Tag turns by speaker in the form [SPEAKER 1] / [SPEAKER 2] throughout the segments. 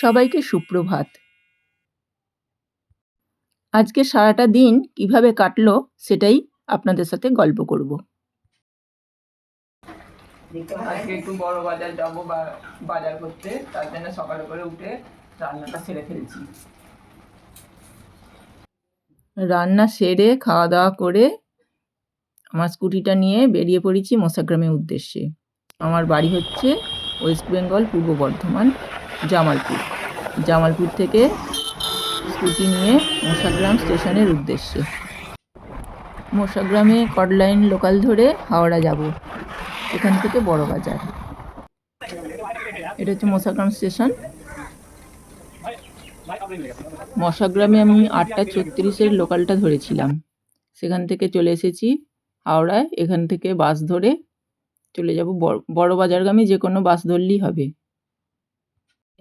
[SPEAKER 1] সবাইকে সুপ্রভাত। আজকে সারাটা দিন কিভাবে কাটলো সেটাই আপনাদের সাথে গল্প করব। আজকে একটু বড় বাজার যাবো বাজার করতে, তার জন্য সকালে করে উঠে রান্নাটা সেরে ফেলছি। রান্না সেরে খাওয়া দাওয়া করে আমার স্কুটিটা নিয়ে বেরিয়ে পড়েছি মশাগ্রামের উদ্দেশ্যে। আমার বাড়ি হচ্ছে ওয়েস্ট বেঙ্গল, পূর্ব বর্ধমান, জামালপুর থেকে স্কুটি নিয়ে মশাগ্রাম স্টেশনের উদ্দেশ্যে। মশাগ্রামে কটলাইন লোকাল ধরে হাওড়া যাব, এখান থেকে বড় বাজার। এটা হচ্ছে মশাগ্রাম স্টেশন। মশাগ্রামে আমি 8:36 লোকালটা ধরেছিলাম, সেখান থেকে চলে এসেছি হাওড়ায়। এখান থেকে বাস ধরে চলে যাব বড় বাজারগামী, যে কোনো বাস ধরলেই হবে।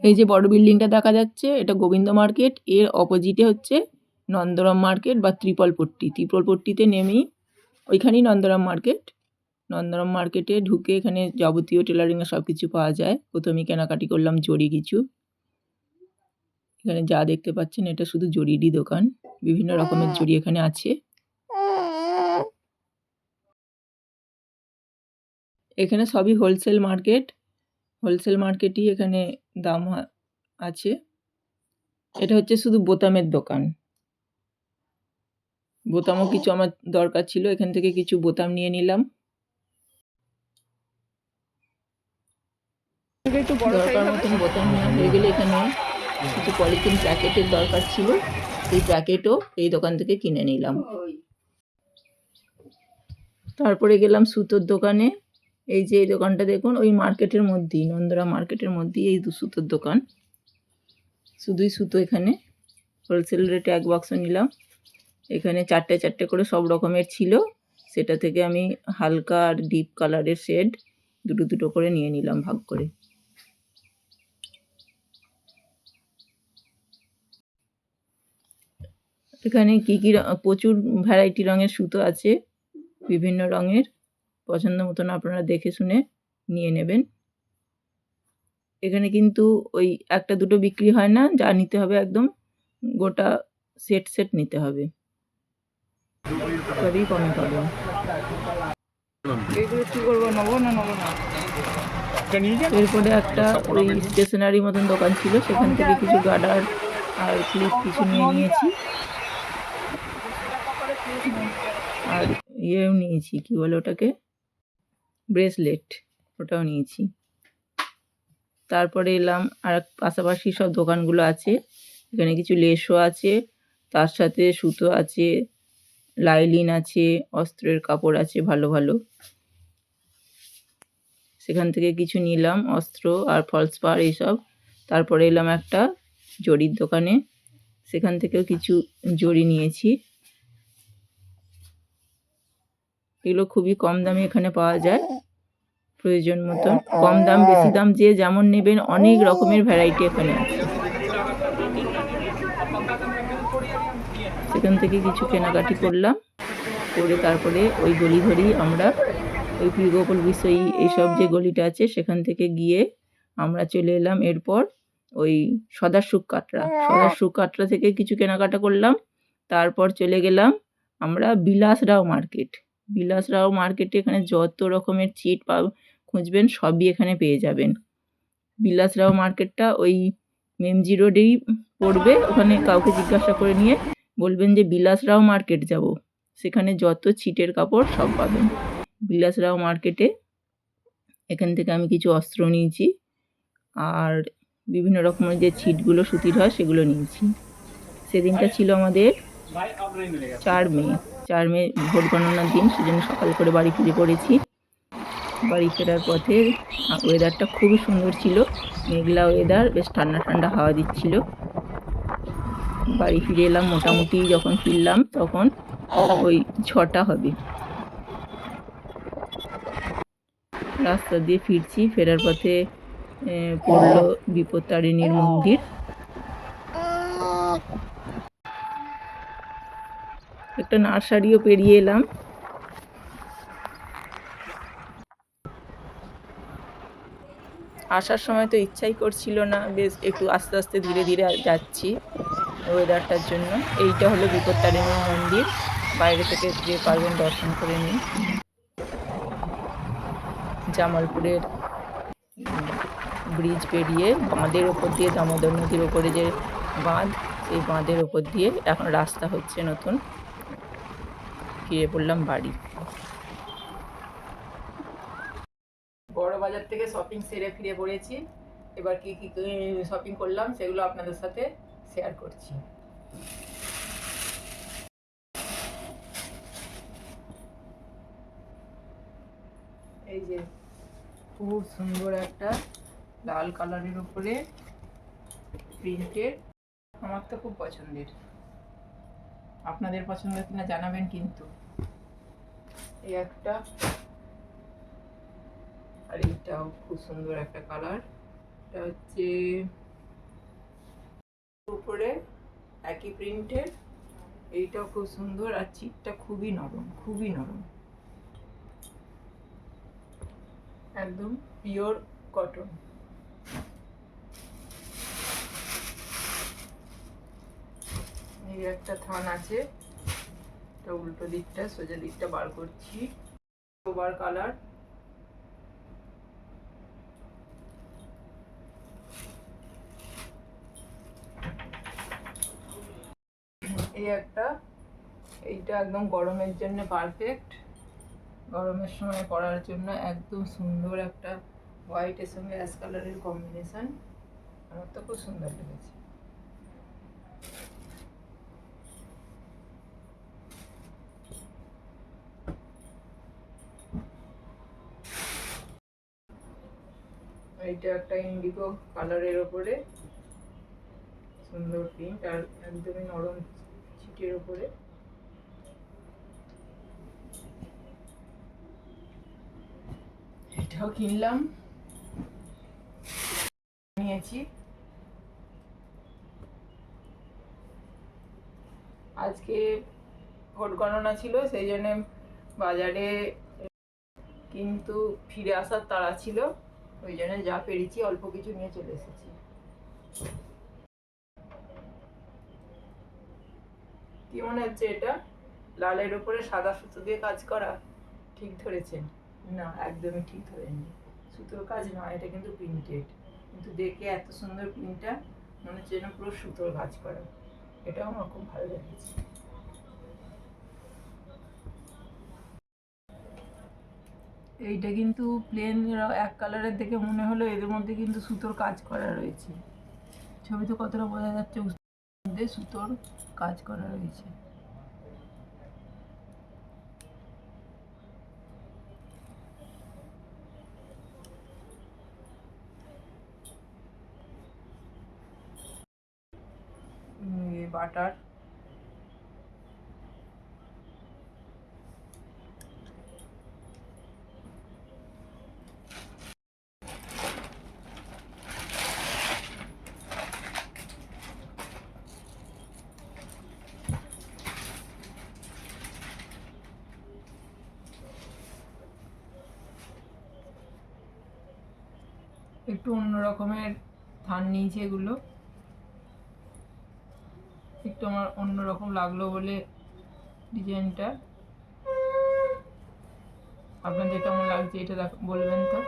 [SPEAKER 1] এই যে বড় বিল্ডিংটা দেখা যাচ্ছে, এটা গোবিন্দ মার্কেট। এর অপোজিটে হচ্ছে নন্দরাম মার্কেট বা ত্রিপলপট্টিতে নেমেই ওইখানেই নন্দরাম মার্কেটে ঢুকে এখানে যাবতীয় টেলারিংয়ের সব কিছু পাওয়া যায়। প্রথমেই কেনাকাটি করলাম জরি কিছু। এখানে যা দেখতে পাচ্ছেন এটা শুধু জরিরই দোকান, বিভিন্ন রকমের জরি এখানে আছে। এখানে সবই হোলসেল মার্কেটই এখানে দাম আছে। এটা হচ্ছে শুধু বোতামের দোকান। বোতামও কিছু আমার দরকার ছিল, এখান থেকে কিছু বোতাম নিয়ে নিলাম। দরকার মতন বোতাম নেওয়া হয়ে গেলে এখানে কিছু পলিথিন প্যাকেটের দরকার ছিল, এই প্যাকেটও এই দোকান থেকে কিনে নিলাম। তারপরে গেলাম সুতোর দোকানে। এই যে এই দোকানটা দেখুন, ওই মার্কেটের মধ্যেই, নন্দরা মার্কেটের মধ্যেই এই সুতোর দোকান। শুধুই সুতো। এখানে হোলসেল রেটে এক বাক্স নিলাম। এখানে চারটে করে সব রকমের ছিল, সেটা থেকে আমি হালকা আর ডিপ কালারের শেড দুটো করে নিয়ে নিলাম ভাগ করে। এখানে কি প্রচুর ভ্যারাইটি রঙের সুতো আছে, বিভিন্ন রঙের। পছন্দ মতন আপনারা দেখে শুনে নিয়ে নেবেন। এখানে কিন্তু ওই একটা দুটো বিক্রি হয় না, যা নিতে হবে একদম গোটা সেট নিতে হবে, তবেই কমে পাবেন। এগুলো কি করবো, নেবো না। এরপরে একটা ওই স্টেশনারি মতন দোকান ছিল, সেখান থেকে কিছু গার্ডার আর ক্লিপ কিছু নিয়ে নিয়েছি। আর ইয়েও নিয়েছি, কি বলে ওটাকে, ব্রেসলেট, ওটাও নিয়েছি। তারপরে এলাম আর পাশাপাশি সব দোকানগুলো আছে। এখানে কিছু লেসও আছে, তার সাথে সুতো আছে, লাইলিন আছে, অস্ত্রের কাপড় আছে ভালো ভালো। সেখান থেকে কিছু নিলাম, অস্ত্র আর ফলস পাড় এইসব। তারপরে এলাম একটা জরির দোকানে, সেখান থেকেও কিছু জরি নিয়েছি। এগুলো খুবই কম দামে এখানে পাওয়া যায়, প্রয়োজন মতো। কম দাম বেশি দাম যে যেমন নেবেন, অনেক রকমের ভ্যারাইটি এখানে আছে। সেখান থেকে কিছু কেনাকাটি করলাম, করে তারপরে ওই গলি ধরেই আমরা ওই প্রিয়গোকুল বিষয়ী এইসব যে গলিটা আছে সেখান থেকে গিয়ে আমরা চলে এলাম এরপর ওই সদাশুক কাটরা থেকে কিছু কেনাকাটা করলাম। তারপর চলে গেলাম আমরা বিলাসরাও মার্কেটে। এখানে যত রকমের চিট খুঁজবেন সবই এখানে পেয়ে যাবেন। বিলাসরাও মার্কেটটা ওই মেমজি রোডেই পড়বে। ওখানে কাউকে জিজ্ঞাসা করে নিয়ে বলবেন যে বিলাসরাও মার্কেট যাব, সেখানে যত ছিটের কাপড় সব পাবেন বিলাসরাও মার্কেটে। এখান থেকে আমি কিছু অস্ত্র নিয়েছি আর বিভিন্ন রকমের যে ছিটগুলো সুতির হয় সেগুলো নিয়েছি। সেদিনটা ছিল আমাদের 4 মে ভোট গণনার দিন, সেজন্য সকাল করে বাড়ি ফিরে পড়েছি। বাড়ি ফেরার পথে ওয়েদারটা খুবই সুন্দর ছিল, মেঘলা ওয়েদার, বেশ ঠান্ডা হাওয়া দিচ্ছিল। বাড়ি ফিরে এলাম, মোটামুটি যখন ফিরলাম তখন ওই 6টা হবে। রাস্তা দিয়ে ফিরছি, ফেরার পথে পড়লো বিপত্তারিণীর মন্দির। একটা নার্সারিও পেরিয়ে এলাম। আসার সময় তো ইচ্ছাই করছিল না, বেশ একটু আস্তে আস্তে ধীরে ধীরে যাচ্ছি ওয়েদারটার জন্য। এইটা হলো বিপত্তারিণী মন্দির, বাইরে থেকে যে পারবেন দর্শন করে নিন। জামালপুরের ব্রিজ পেরিয়ে বাঁধের ওপর দিয়ে, দামোদর নদীর ওপরে যে বাঁধ, সেই বাঁধের ওপর দিয়ে এখন রাস্তা হচ্ছে নতুন। ফিরে পড়লাম বাড়ি। বড় বাজার থেকে শপিং সেরে ফিরে পড়েছি। এবার কি কি শপিং করলাম সেগুলো আপনাদের সাথে শেয়ার করছি। এই যে খুব সুন্দর একটা লাল কালারের উপরে প্রিন্টের, আমার তো খুব পছন্দের, আপনাদের পছন্দ কিনা জানাবেন কিন্তু। এই একটা, আর এইটাও খুব সুন্দর একটা কালার। এটা হচ্ছে উপরে একই প্রিন্টের, এইটাও খুব সুন্দর, আর চিটটা খুবই নরম, খুবই নরম, একদম পিওর কটন। এই একটা থান আছে, এটা উল্টো দিকটা, সোজা দিকটা বার করছি। ওভার কালার, এই একটা, এইটা একদম গরমের জন্য পারফেক্ট, গরমের সময় পরার জন্য একদম সুন্দর একটা হোয়াইটের সঙ্গে অ্যাশ কালারের কম্বিনেশন, আমার তো খুব সুন্দর লেগেছে। এইটা একটা ইন্ডিগো কালারের ওপরে সুন্দর প্রিন্ট, আর একদমই নরম ছিটের ওপরে। এটাও কিনলাম, নিয়েছি। আজকে ভোট গণনা ছিল, সেই জন্য বাজারে, কিন্তু ফিরে আসার তাড়া ছিল, ওই জন্য যা পেরেছি অল্প কিছু নিয়ে চলে এসেছি। কি মনে হচ্ছে এটা? লালের উপরে সাদা সুতো দিয়ে কাজ করা, ঠিক ধরেছেন? না, একদমই ঠিক ধরেননি, সুতোর কাজ নয়, এটা কিন্তু প্রিন্টেড, কিন্তু দেখে এত সুন্দর প্রিন্টটা, মনে হচ্ছে যেন পুরো সুতোর কাজ করা। এটাও আমার খুব ভালো লেগেছে। এইটা কিন্তু প্লেন এক কালারের দেখে মনে হলো, এর মধ্যে কিন্তু সুতোর কাজ করা রয়েছে। ছবিতে কতটা বোঝা যাচ্ছে, মধ্যে সুতোর কাজ করা রয়েছে। বাটার, একটু অন্য রকমের থান নিয়েছে, এগুলো একটু আমার অন্য রকম লাগলো বলে ডিজাইনটা। আপনাদের কেমন লাগছে এটা বলবেন তো।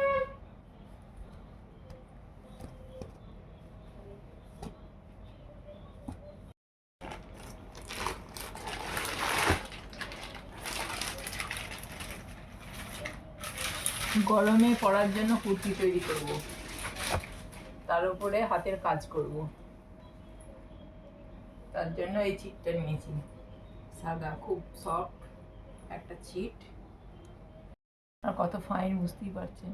[SPEAKER 1] গরমে পরার জন্য কুর্তি তৈরি করব, তার উপরে হাতের কাজ করব, তার জন্য এই ছিটটা নিয়েছি। সাদা, খুব সফট একটা ছিট, আর কত ফাইন বুঝতেই পারছেন।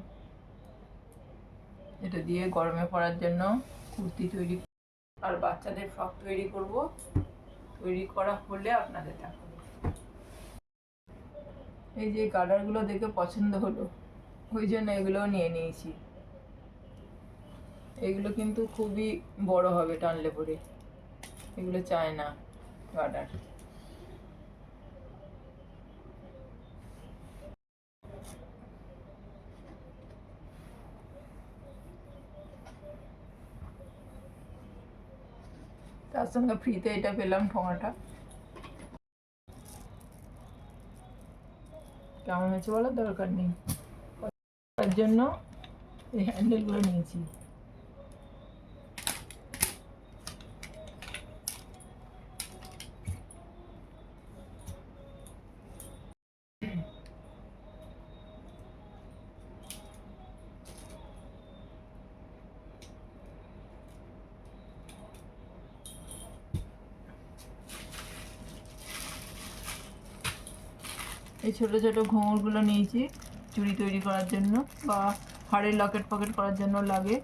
[SPEAKER 1] এটা দিয়ে গরমে পরার জন্য কুর্তি তৈরি, আর বাচ্চাদের ফ্রক তৈরি করব, তৈরি করা হলে আপনাদের দেখাবো। এই যে কালারগুলো দেখে পছন্দ হলো, ওই জন্য এগুলোও নিয়ে নিয়েছি। এগুলো কিন্তু খুবই বড় হবে টানলে পরে, এগুলো চায় না গার্ডার। তার সঙ্গে ফ্রিতে এটা পেলাম ঠোঙাটা। কেমন হয়েছে বলার দরকার নেই, তার জন্য এই হ্যান্ডেলগুলো নিয়েছি। এই ছোট ছোট ঘুঙুরগুলো নিয়েছি চুড়ি তৈরি করার জন্য বা হাড়ের লকেট পকেট করার জন্য লাগে।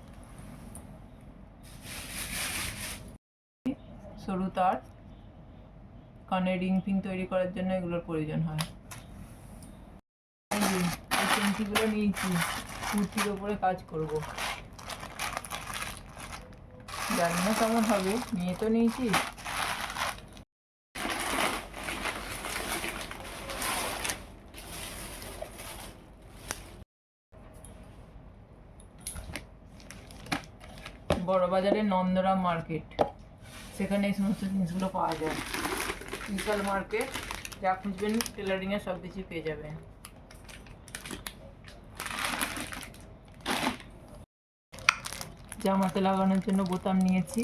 [SPEAKER 1] সরু তার, কানের রিং ফিং তৈরি করার জন্য এগুলোর প্রয়োজন হয়। এই পেন্সিলগুলো নিয়েছি, কুর্তির ওপরে কাজ করব। জানি না কেমন হবে, নিয়ে তো নিয়েছি। বড় বাজারে নন্দরাম মার্কেট, সেখানে এই সমস্ত জিনিসগুলো পাওয়া যায়। বিশাল মার্কেট, যা খুঁজবেন টেলারিংয়ের সব কিছু পেয়ে যাবেন। জামাতে লাগানোর জন্য বোতাম নিয়েছি।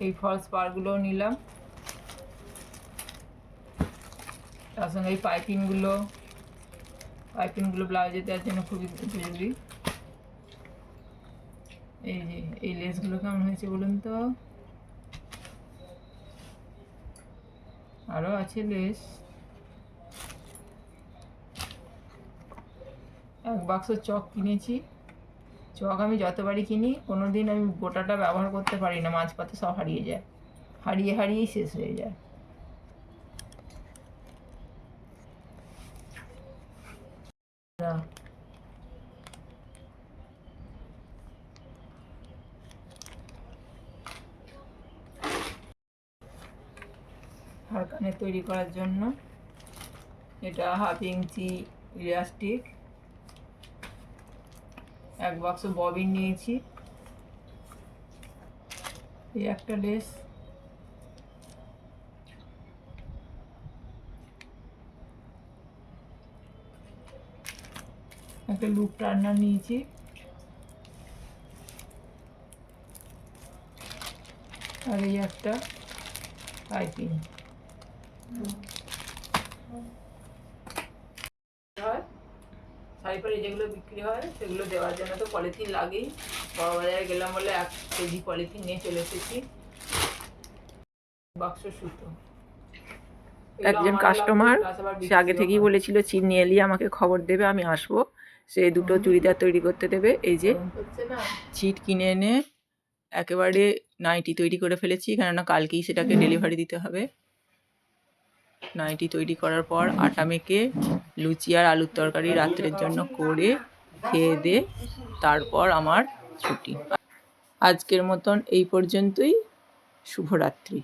[SPEAKER 1] এই ফলস পারগুলোও নিলাম, তার সঙ্গে এই পাইপিংগুলো ব্লাউজে দেওয়ার জন্য খুবই জরুরি। এই যে এই লেসগুলো কেমন হয়েছে বলুন তো। আরও আছে লেস। এক বাক্স চক কিনেছি। চক আমি যতবারই কিনি কোনোদিন আমি গোটাটা ব্যবহার করতে পারি না, মাঝপথে সব হারিয়ে যায়, হারিয়েই শেষ হয়ে যায়। হার কানের তৈরি করার জন্য এটা 1/2 ইঞ্চি ইলাস্টিক, এক বাক্স ববিন নিয়েছি, এই একটা লেস, একটা লুপ টার্নার নিয়েছি, আর এই একটা পাইপিং। শাড়ি ফাড়ি যেগুলো বিক্রি হয় সেগুলো দেওয়ার জন্য তো পলিথিন লাগেই। বড় বাজারে গেলাম বলে 1 কেজি পলিথিন নিয়ে চলে এসেছি। বাক্স সুতো। একজন কাস্টমার, সে আগে থেকেই বলেছিল চিট নিয়ে এলে আমাকে খবর দেবে, আমি আসবো, সে দুটো চুড়িদার তৈরি করতে দেবে। এই যে চিট কিনে এনে একেবারে নাইটি তৈরি করে ফেলেছি, কেননা কালকেই সেটাকে ডেলিভারি দিতে হবে। নাইটি তৈরি করার পর আটা মেখে লুচি আর আলুর তরকারি রাত্রের জন্য করে খেয়ে দে, তারপর আমার ছুটি। আজকের মতন এই পর্যন্তই। শুভরাত্রি।